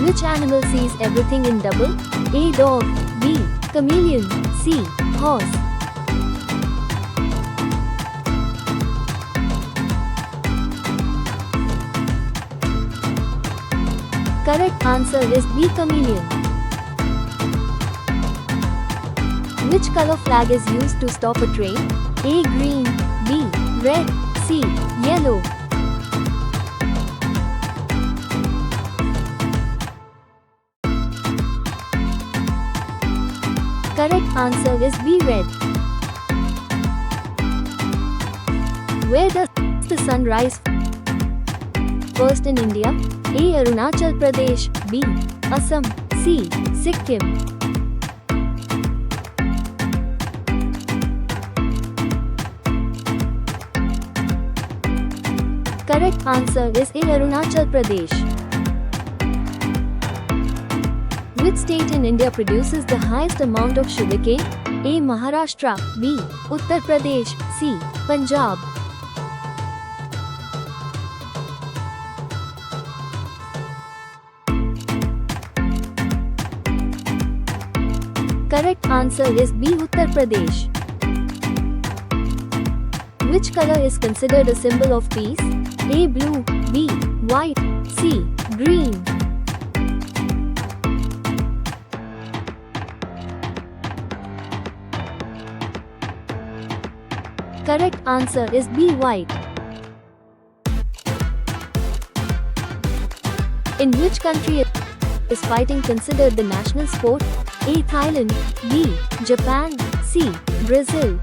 Which animal sees everything in double? A. Dog. B. Chameleon. C. Horse. Correct answer is B. Chameleon. Which color flag is used to stop a train? A. Green. B. Red. C. Yellow. Correct answer is B. Red. Where does the sun rise first in India? A. Arunachal Pradesh. B. Assam. C. Sikkim. Correct answer is A. Arunachal Pradesh. Which state in India produces the highest amount of sugarcane? A. Maharashtra. B. Uttar Pradesh. C. Punjab. Correct answer is B. Uttar Pradesh. Which color is considered a symbol of peace? A. Blue. B. White. C. Green. Correct answer is B. White. In which country is fighting considered the national sport? A. Thailand. B. Japan. C. Brazil.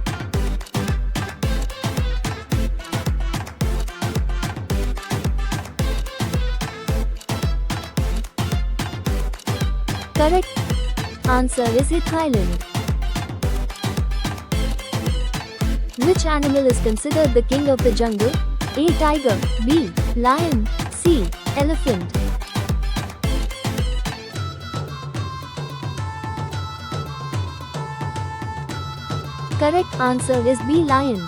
Correct answer is A. Thailand. Which animal is considered the king of the jungle? A. Tiger. B. Lion. C. Elephant. Correct answer is B. Lion.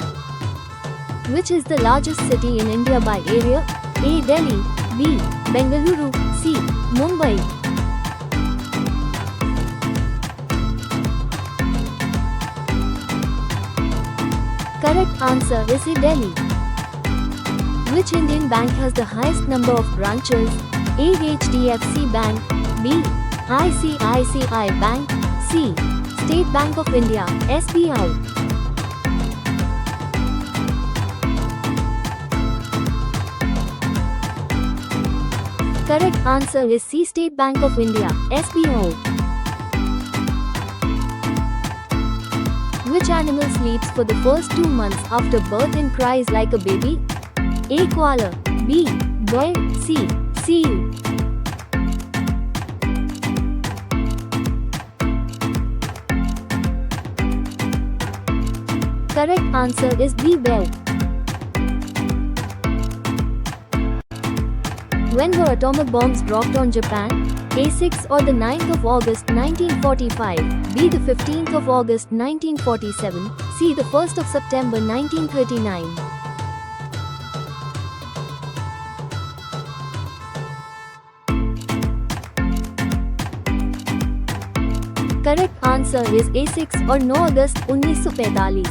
Which is the largest city in India by area? A. Delhi. B. Bengaluru. C. Mumbai. Correct answer is A. Delhi. Which Indian bank has the highest number of branches? A. HDFC Bank. B. ICICI Bank. C. State Bank of India, SBI. Correct answer is C. State Bank of India, SBO. Which animal sleeps for the first 2 months after birth and cries like a baby? A. Koala. B. Whale. C. Seal. Correct answer is B. Bear. When were atomic bombs dropped on Japan? A. 6 or the 9th of August 1945, B. the 15th of August 1947, C. the 1st of September 1939. Correct answer is A. 6 or 9 August 1945.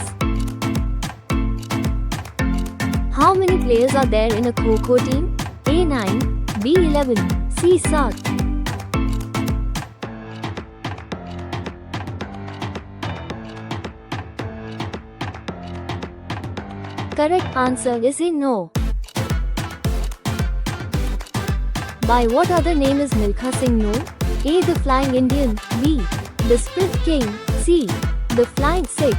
How many players are there in a Kho-Kho team? A. 9, B. 11, C. 7. Correct answer is A. No. By what other name is Milkha Singh known? A. the Flying Indian. B. the Sprint King. C. the Flying Sikh.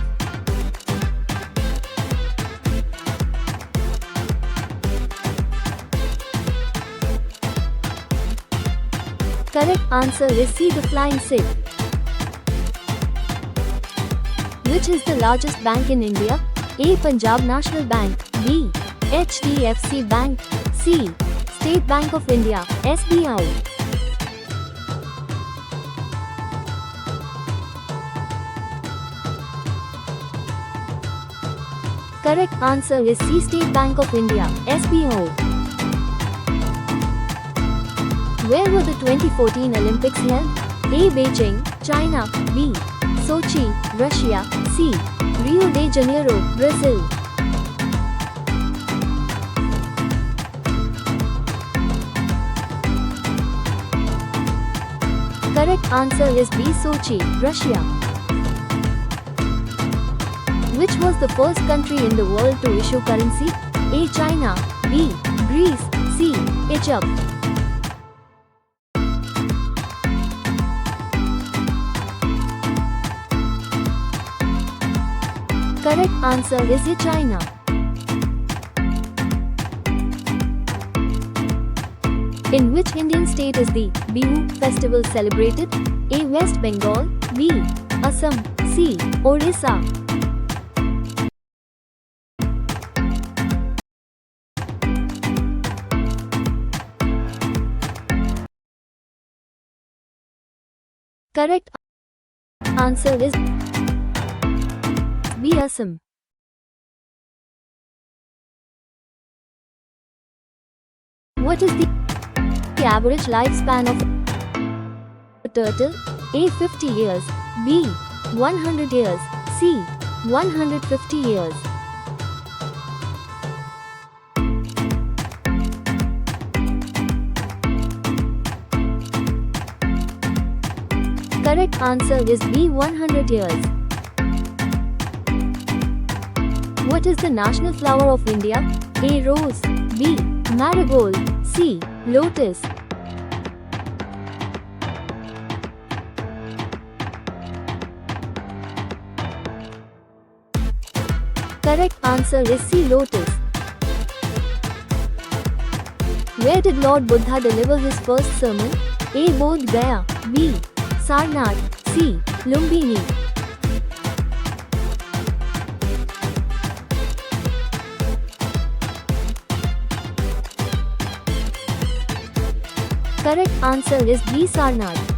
Correct answer is C. the Flying Sikh. Which is the largest bank in India? A. Punjab National Bank. B. HDFC Bank. C. State Bank of India, SBI. Correct answer is C. State Bank of India, SBO. Where were the 2014 Olympics held? A. Beijing, China. B. Sochi, Russia. C. Rio de Janeiro, Brazil. Correct answer is B. Sochi, Russia. Which was the first country in the world to issue currency? A. China. B. Greece. C. Egypt. Correct answer is A. China. In which Indian state is the Bihu festival celebrated? A. West Bengal. B. Assam. C. Odisha. Correct answer is B. Assam. What is the average lifespan of a turtle? A. 50 years. B. 100 years. C. 150 years. Correct answer is B. 100 years. What is the national flower of India? A. Rose. B. Marigold. C. Lotus. Correct answer is C. Lotus. Where did Lord Buddha deliver his first sermon? A. Bodh Gaya. B. Sarnath. C. Lumbini. Correct answer is B. Sarnath.